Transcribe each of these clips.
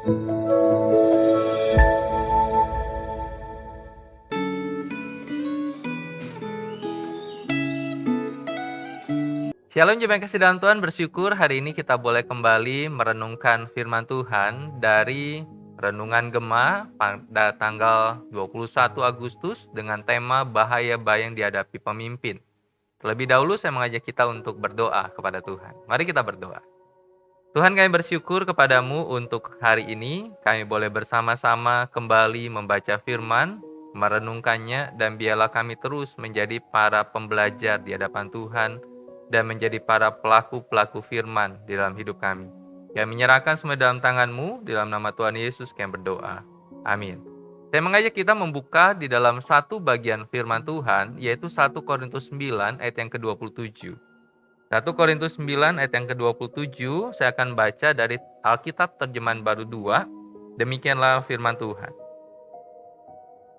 Shalom jemaat kasih dalam Tuhan, bersyukur hari ini kita boleh kembali merenungkan firman Tuhan dari Renungan Gema pada tanggal 21 Agustus dengan tema bahaya-bahaya yang dihadapi pemimpin. Terlebih dahulu saya mengajak kita untuk berdoa kepada Tuhan. Mari kita berdoa. Tuhan, kami bersyukur kepadamu untuk hari ini. Kami boleh bersama-sama kembali membaca firman, merenungkannya, dan biarlah kami terus menjadi para pembelajar di hadapan Tuhan dan menjadi para pelaku-pelaku firman di dalam hidup kami. Kami menyerahkan semua dalam tangan-Mu, di dalam nama Tuhan Yesus kami berdoa. Amin. Saya mengajak kita membuka di dalam satu bagian firman Tuhan, yaitu 1 Korintus 9 ayat yang ke-27. 1 Korintus 9 ayat yang ke-27, saya akan baca dari Alkitab Terjemahan Baru 2. Demikianlah firman Tuhan.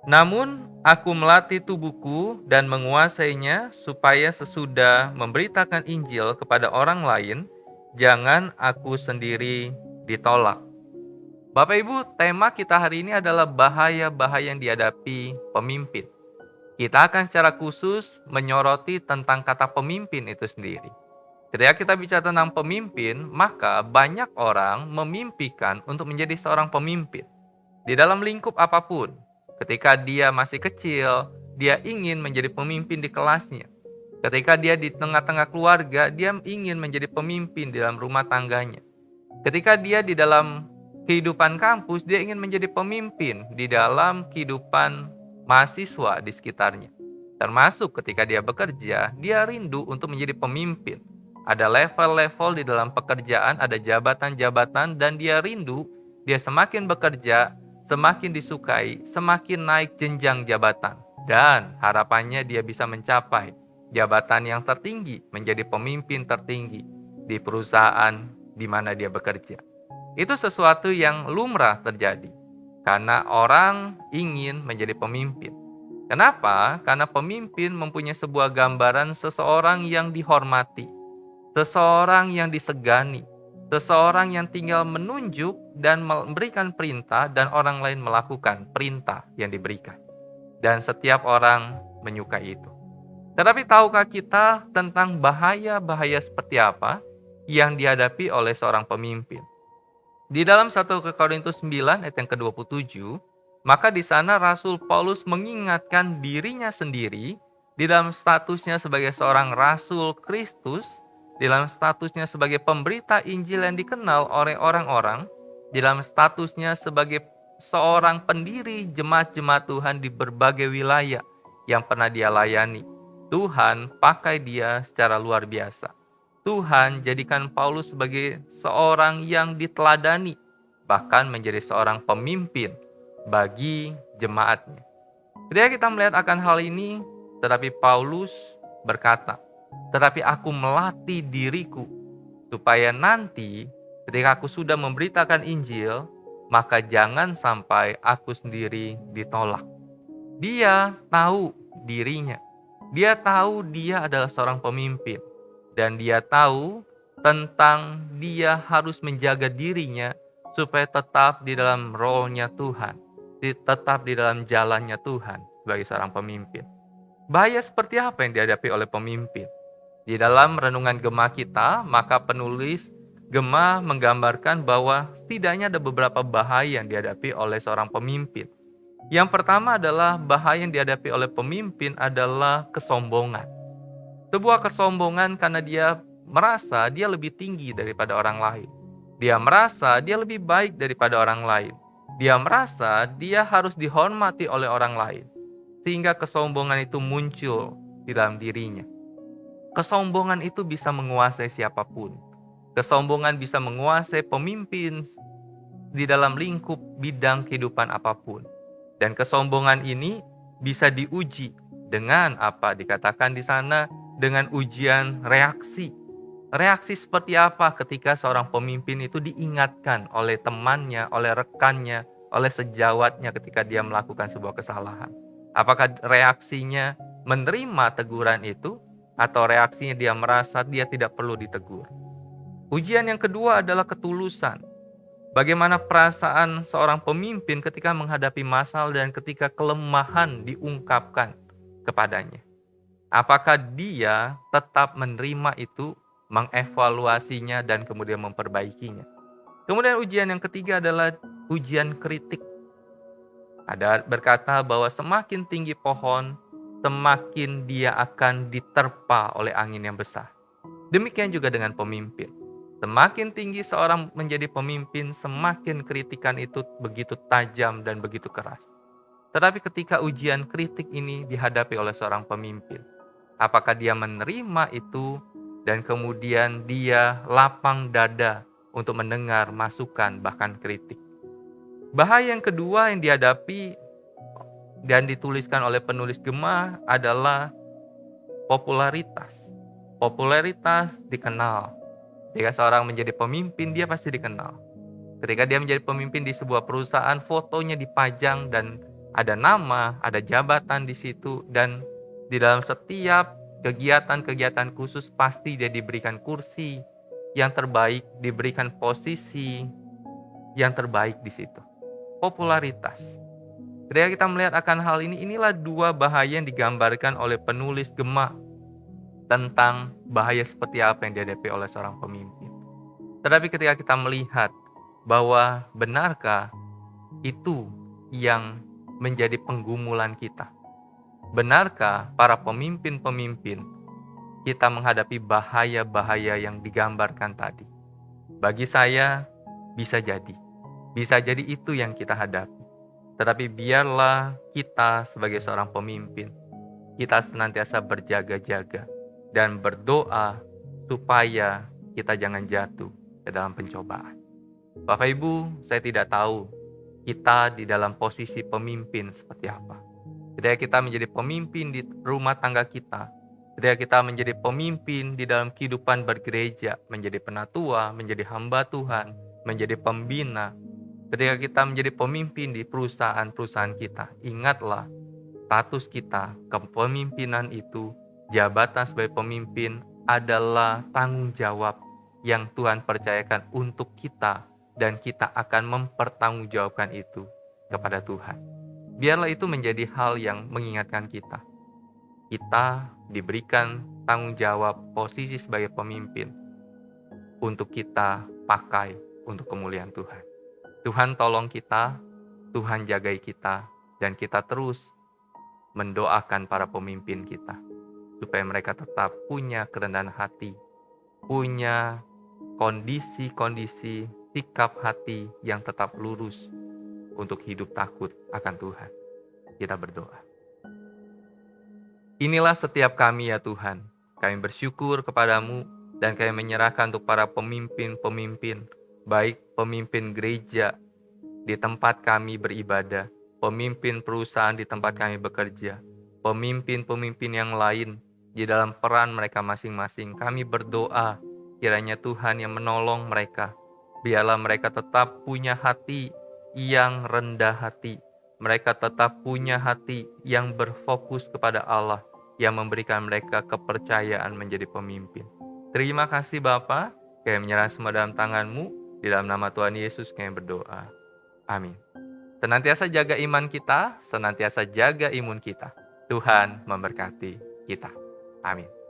Namun, aku melatih tubuhku dan menguasainya supaya sesudah memberitakan Injil kepada orang lain, jangan aku sendiri ditolak. Bapak Ibu, tema kita hari ini adalah bahaya-bahaya yang dihadapi pemimpin. Kita akan secara khusus menyoroti tentang kata pemimpin itu sendiri. Ketika kita bicara tentang pemimpin, maka banyak orang memimpikan untuk menjadi seorang pemimpin. Di dalam lingkup apapun, ketika dia masih kecil, dia ingin menjadi pemimpin di kelasnya. Ketika dia di tengah-tengah keluarga, dia ingin menjadi pemimpin di dalam rumah tangganya. Ketika dia di dalam kehidupan kampus, dia ingin menjadi pemimpin di dalam kehidupan mahasiswa di sekitarnya. Termasuk ketika dia bekerja, dia rindu untuk menjadi pemimpin. Ada level-level di dalam pekerjaan, ada jabatan-jabatan, dan dia rindu, dia semakin bekerja, semakin disukai, semakin naik jenjang jabatan. Dan harapannya dia bisa mencapai jabatan yang tertinggi, menjadi pemimpin tertinggi di perusahaan di mana dia bekerja. Itu sesuatu yang lumrah terjadi, karena orang ingin menjadi pemimpin. Kenapa? Karena pemimpin mempunyai sebuah gambaran seseorang yang dihormati, seseorang yang disegani, seseorang yang tinggal menunjuk dan memberikan perintah dan orang lain melakukan perintah yang diberikan. Dan setiap orang menyukai itu. Tetapi tahukah kita tentang bahaya-bahaya seperti apa yang dihadapi oleh seorang pemimpin? Di dalam 1 Korintus 9 ayat yang ke-27, maka di sana Rasul Paulus mengingatkan dirinya sendiri di dalam statusnya sebagai seorang Rasul Kristus, di dalam statusnya sebagai pemberita Injil yang dikenal oleh orang-orang, di dalam statusnya sebagai seorang pendiri jemaat-jemaat Tuhan di berbagai wilayah yang pernah dia layani. Tuhan pakai dia secara luar biasa. Tuhan jadikan Paulus sebagai seorang yang diteladani, bahkan menjadi seorang pemimpin bagi jemaatnya. Ketika kita melihat akan hal ini, tetapi Paulus berkata, "Tetapi aku melatih diriku, supaya nanti ketika aku sudah memberitakan Injil, maka jangan sampai aku sendiri ditolak." Dia tahu dirinya. Dia tahu dia adalah seorang pemimpin. Dan dia tahu tentang dia harus menjaga dirinya supaya tetap di dalam role-nya Tuhan, tetap di dalam jalannya Tuhan sebagai seorang pemimpin. Bahaya seperti apa yang dihadapi oleh pemimpin? Di dalam renungan Gema kita, maka penulis Gema menggambarkan bahwa setidaknya ada beberapa bahaya yang dihadapi oleh seorang pemimpin. Yang pertama adalah bahaya yang dihadapi oleh pemimpin adalah kesombongan. Sebuah kesombongan karena dia merasa dia lebih tinggi daripada orang lain. Dia merasa dia lebih baik daripada orang lain. Dia merasa dia harus dihormati oleh orang lain. Sehingga kesombongan itu muncul di dalam dirinya. Kesombongan itu bisa menguasai siapapun. Kesombongan bisa menguasai pemimpin di dalam lingkup bidang kehidupan apapun. Dan kesombongan ini bisa diuji dengan apa dikatakan di sana, dengan ujian reaksi. Reaksi seperti apa ketika seorang pemimpin itu diingatkan oleh temannya, oleh rekannya, oleh sejawatnya ketika dia melakukan sebuah kesalahan. Apakah reaksinya menerima teguran itu, atau reaksinya dia merasa dia tidak perlu ditegur? Ujian yang kedua adalah ketulusan. Bagaimana perasaan seorang pemimpin ketika menghadapi masalah dan ketika kelemahan diungkapkan kepadanya? Apakah dia tetap menerima itu, mengevaluasinya, dan kemudian memperbaikinya? Kemudian ujian yang ketiga adalah ujian kritik. Ada berkata bahwa semakin tinggi pohon, semakin dia akan diterpa oleh angin yang besar. Demikian juga dengan pemimpin. Semakin tinggi seorang menjadi pemimpin, semakin kritikan itu begitu tajam dan begitu keras. Tetapi ketika ujian kritik ini dihadapi oleh seorang pemimpin, apakah dia menerima itu dan kemudian dia lapang dada untuk mendengar masukan bahkan kritik? Bahaya yang kedua yang dihadapi dan dituliskan oleh penulis Gema adalah popularitas. Popularitas dikenal. Jika seorang menjadi pemimpin, dia pasti dikenal. Ketika dia menjadi pemimpin di sebuah perusahaan, fotonya dipajang dan ada nama, ada jabatan di situ, dan di dalam setiap kegiatan-kegiatan khusus pasti dia diberikan kursi yang terbaik, diberikan posisi yang terbaik di situ. Popularitas. Ketika kita melihat akan hal ini, inilah dua bahaya yang digambarkan oleh penulis Gema tentang bahaya seperti apa yang dihadapi oleh seorang pemimpin. Tetapi ketika kita melihat bahwa benarkah itu yang menjadi penggumulan kita? Benarkah para pemimpin-pemimpin kita menghadapi bahaya-bahaya yang digambarkan tadi? Bagi saya, bisa jadi. Bisa jadi itu yang kita hadapi. Tetapi biarlah kita sebagai seorang pemimpin, kita senantiasa berjaga-jaga dan berdoa supaya kita jangan jatuh ke dalam pencobaan. Bapak Ibu, saya tidak tahu kita di dalam posisi pemimpin seperti apa. Ketika kita menjadi pemimpin di rumah tangga kita, ketika kita menjadi pemimpin di dalam kehidupan bergereja, menjadi penatua, menjadi hamba Tuhan, menjadi pembina, ketika kita menjadi pemimpin di perusahaan-perusahaan kita, ingatlah status kita, kepemimpinan itu, jabatan sebagai pemimpin adalah tanggung jawab yang Tuhan percayakan untuk kita dan kita akan mempertanggungjawabkan itu kepada Tuhan. Biarlah itu menjadi hal yang mengingatkan kita. Kita diberikan tanggung jawab posisi sebagai pemimpin untuk kita pakai untuk kemuliaan Tuhan. Tuhan tolong kita, Tuhan jagai kita, dan kita terus mendoakan para pemimpin kita supaya mereka tetap punya kerendahan hati, punya kondisi-kondisi sikap hati yang tetap lurus untuk hidup takut akan Tuhan. Kita berdoa. Inilah setiap kami ya Tuhan. Kami bersyukur kepadamu dan kami menyerahkan untuk para pemimpin-pemimpin, baik pemimpin gereja di tempat kami beribadah, pemimpin perusahaan di tempat kami bekerja, pemimpin-pemimpin yang lain di dalam peran mereka masing-masing. Kami berdoa kiranya Tuhan yang menolong mereka. Biarlah mereka tetap punya hati yang rendah hati. Mereka tetap punya hati yang berfokus kepada Allah, yang memberikan mereka kepercayaan menjadi pemimpin. Terima kasih Bapa, kami menyerah semua dalam tangan-Mu. Di dalam nama Tuhan Yesus kami berdoa. Amin. Senantiasa jaga iman kita, senantiasa jaga imun kita. Tuhan memberkati kita. Amin.